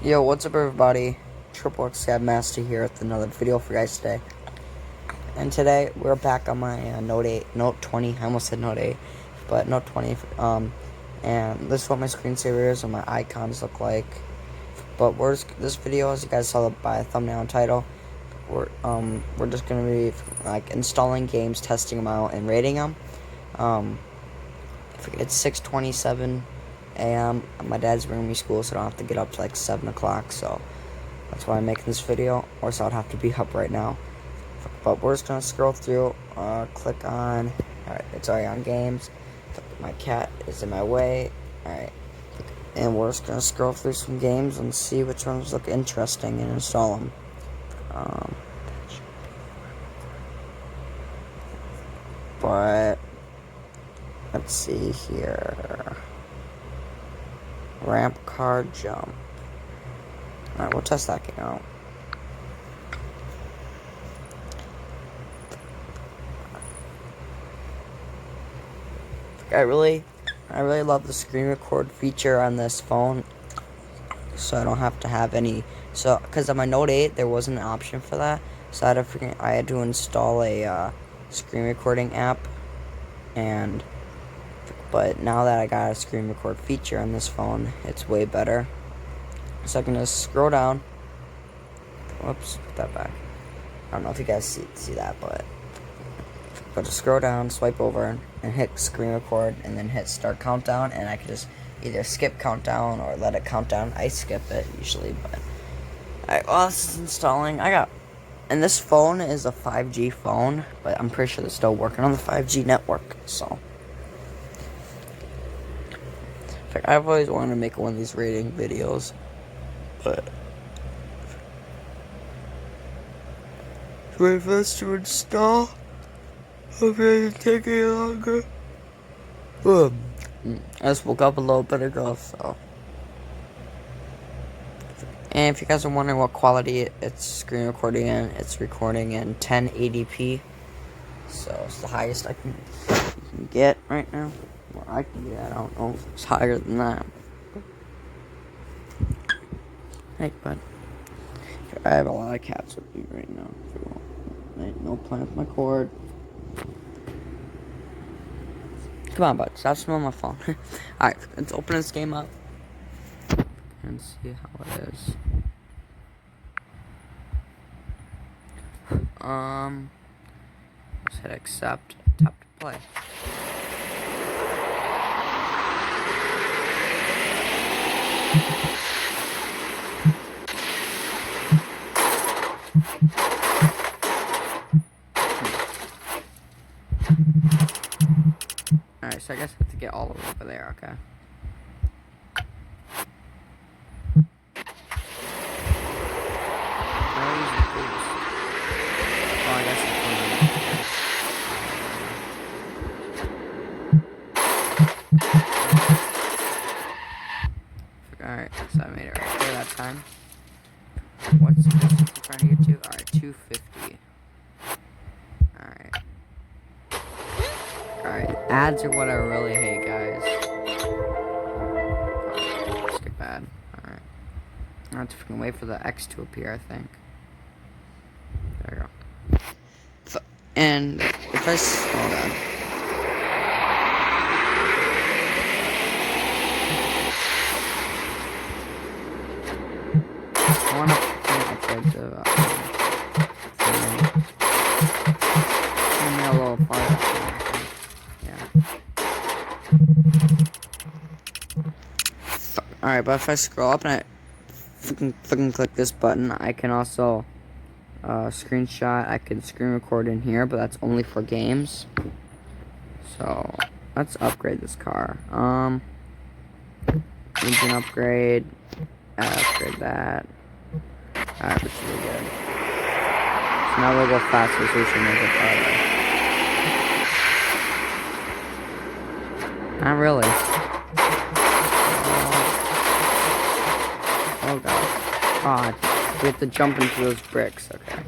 Yo, what's up everybody? xxxgavinmaster here with another video for you guys today. And today we're back on my Note 20. I almost said Note 8, but Note 20. And this is what my screensaver is and my icons look like. But this video, as you guys saw by the thumbnail and title, we're just gonna be like installing games, testing them out, and rating them. It's 6:27 a.m. My dad's bringing me school, so I don't have to get up to like 7 o'clock. So that's why I'm making this video, or so I'd have to be up right now. But we're just gonna scroll through, click on. Alright, it's already on games. My cat is in my way. Alright, and we're just gonna scroll through some games and see which ones look interesting and install them. But let's see here. Ramp car jump. Alright, we'll test that game out. I really love the screen record feature on this phone, so I don't have to have any. So, because on my Note 8 there wasn't an option for that, so I had to install a screen recording app, but now that I got a screen record feature on this phone, it's way better. So I can just scroll down. Whoops, put that back. I don't know if you guys see that, but just scroll down, swipe over, and hit screen record, and then hit start countdown, and I can just either skip countdown or let it count down. I skip it usually, but alright, while this is installing, and this phone is a 5G phone, but I'm pretty sure they're still working on the 5G network, so. In fact, I've always wanted to make one of these rating videos, but wait for this to install. Okay, it's taking longer. I just woke up a little bit ago, so. And if you guys are wondering what quality it's screen recording in, it's recording in 1080p. So it's the highest I can get right now. Well, I can get, I don't know if it's higher than that. Hey, bud. I have a lot of cats with me right now. No playing with my cord. Come on, bud. Stop smelling my phone. Alright, let's open this game up and see how it is. Let's hit accept. Tap to play. Alright, so I guess I have to get all the way over there, okay. Oh, I guess it's alright, so I made it right there that time. What's the distance I'm trying to get to? Alright, 250. Alright, ads are what I really hate, guys. Let's get bad. Alright. I have to freaking wait for the X to appear, I think. There we go. And if I slow down. I want to upgrade to a little farther. Alright, but if I scroll up and I fucking click this button, I can also screenshot. I can screen record in here, but that's only for games. So let's upgrade this car. Engine upgrade. Upgrade that. Alright, that's really good. So now we'll go faster, so we should make it farther. Not really. Oh god. God. We have to jump into those bricks. Okay.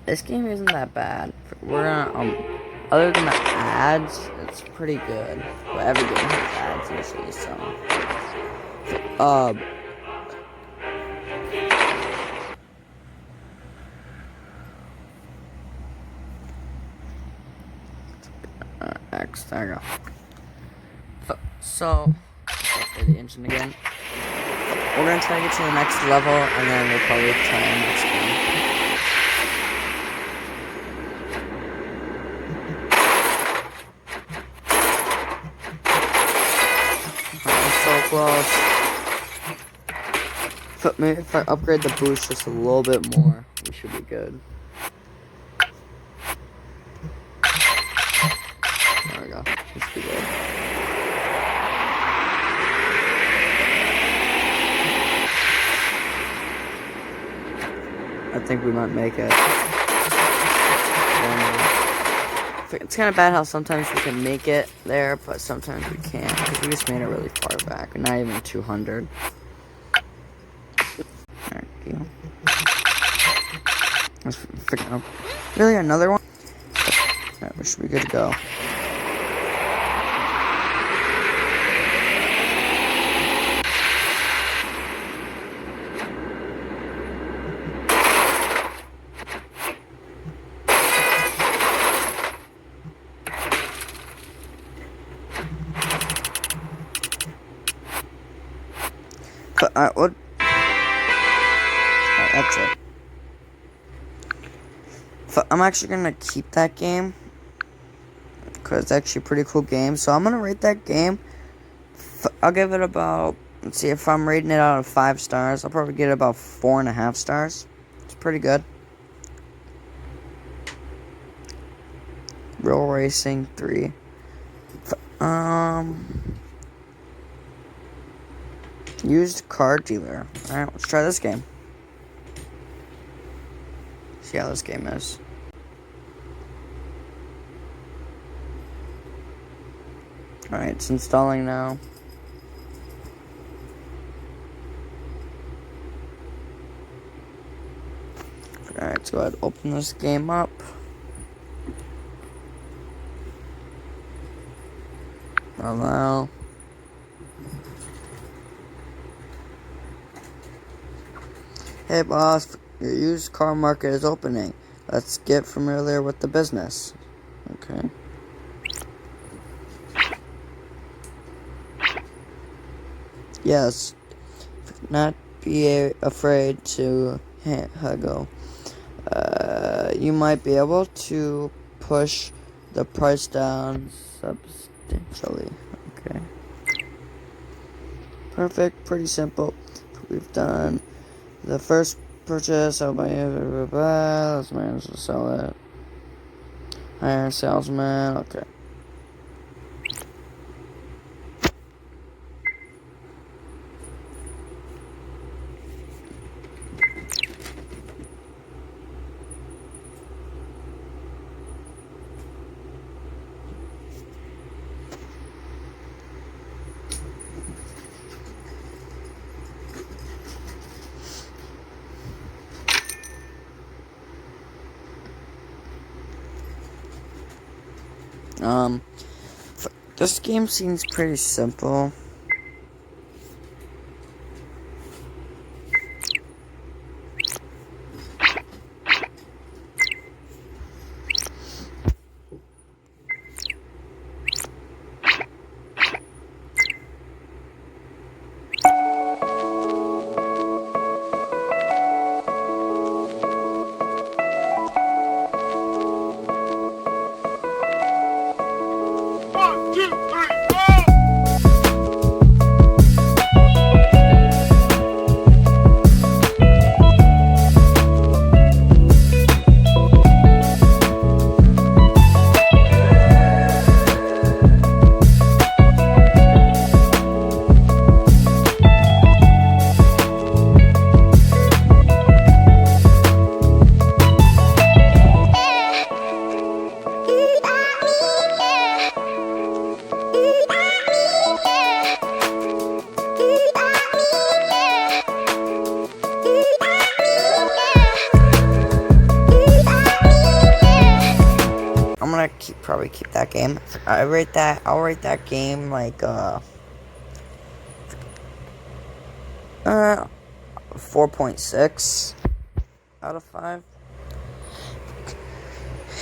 This game isn't that bad. We're gonna, other than the ads, it's pretty good. But every game has ads usually, so. X, there we go. So, for the engine again. We're gonna try to get to the next level, and then we'll probably try the next game. So close. Maybe if I upgrade the boost just a little bit more, we should be good. There we go. This should be good. I think we might make it. It's kind of bad how sometimes we can make it there, but sometimes we can't, because we just made it really far back. We're not even 200. There we go. Let's figure out. Really, another one? Alright, we should be good to go. Alright, what? Alright, that's it. So I'm actually gonna keep that game because it's actually a pretty cool game. So I'm gonna rate that game. I'll give it about, let's see, if I'm rating it out of 5 stars, I'll probably get about 4.5 stars. It's pretty good. Real Racing 3. Used car dealer. Alright, let's try this game. See how this game is. Alright, it's installing now. Alright, let's go ahead and open this game up. Allow. Hey boss, your used car market is opening. Let's get familiar with the business. Okay. Yes. Not be afraid to haggle. You might be able to push the price down substantially. Okay. Perfect. Pretty simple. We've done the first purchase. I'll buy it. Let's manage to sell it. Hire a salesman. Okay. This game seems pretty simple. gonna probably keep that game. I'll rate that game like 4.6 out of 5.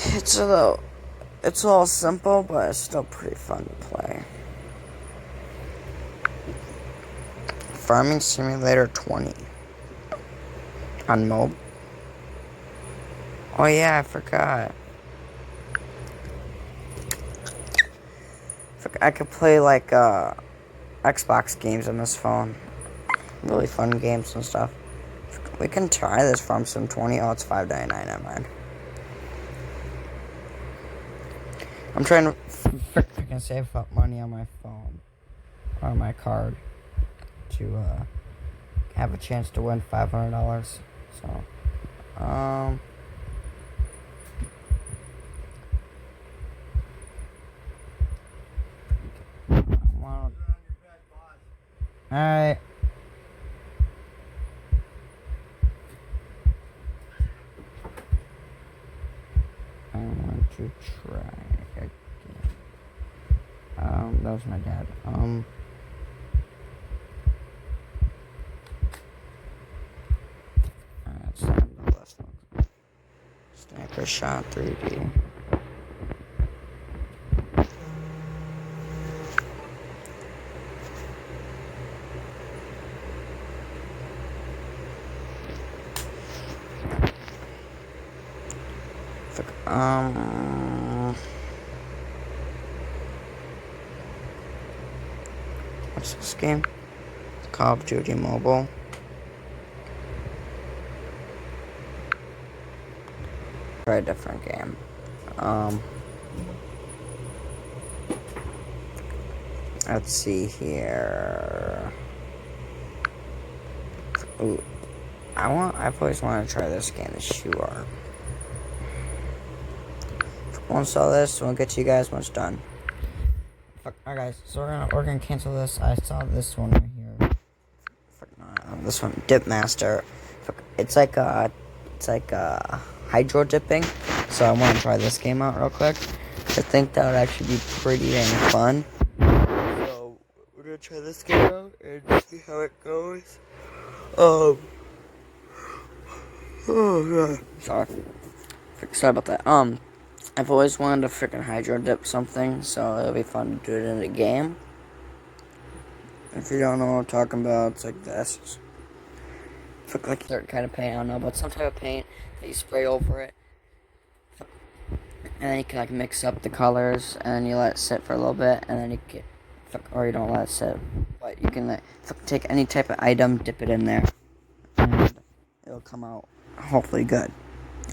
It's a little simple, but it's still pretty fun to play. Farming Simulator 20 on mobile. Oh yeah, I forgot. I could play like Xbox games on this phone. Really fun games and stuff. We can try this from Sim 20. Oh, it's $5.99 on mine. I'm trying to freaking save up money on my phone, on my card, to have a chance to win $500. So, alright. I want to try again. That was my dad. That's not the last one. Sniper Shot 3D. What's this game? Call of Duty Mobile. Try a different game. Let's see here. Ooh, I've always wanted to try this game, the shoe art. Once all this, we'll get to you guys when it's done. Alright guys, so we're gonna cancel this. I saw this one right here. This one, Dipmaster. It's like hydro dipping. So I want to try this game out real quick. I think that would actually be pretty dang fun. So we're gonna try this game out and see how it goes. Oh god, sorry about that. I've always wanted to freaking hydro dip something, so it'll be fun to do it in a game. If you don't know what I'm talking about, it's like this. It's like a certain kind of paint, I don't know, but some type of paint that you spray over it. And then you can like mix up the colors, and then you let it sit for a little bit, and then you get, or you don't let it sit, but you can take any type of item, dip it in there, and it'll come out hopefully good.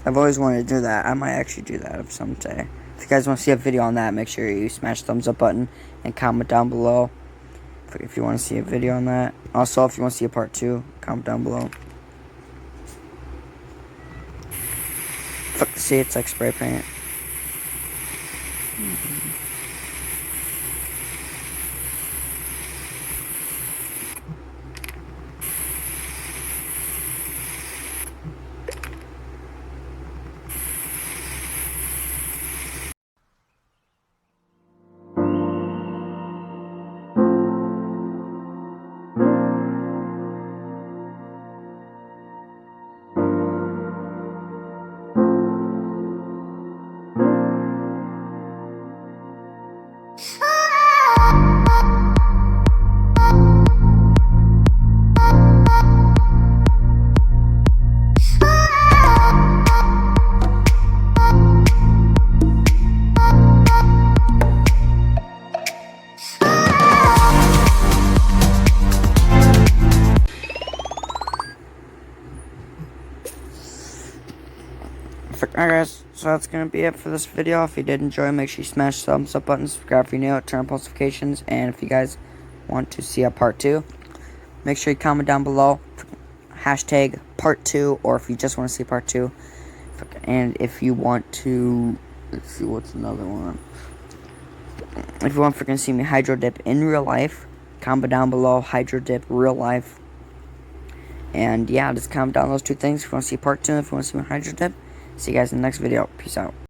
I've always wanted to do that. I might actually do that someday. If you guys want to see a video on that, make sure you smash the thumbs up button and comment down below if you want to see a video on that. Also, if you want to see a part 2, comment down below. See, it's like spray paint. Alright guys, so that's going to be it for this video. If you did enjoy, make sure you smash the thumbs up button, subscribe if you're new, turn on post notifications, and if you guys want to see a part 2, make sure you comment down below, hashtag part 2, or if you just want to see part 2, and if you want to, let's see, what's another one, if you want to freaking see me hydro dip in real life, comment down below, hydro dip real life, and yeah, just comment down those 2 things if you want to see part 2, if you want to see me hydro dip. See you guys in the next video. Peace out.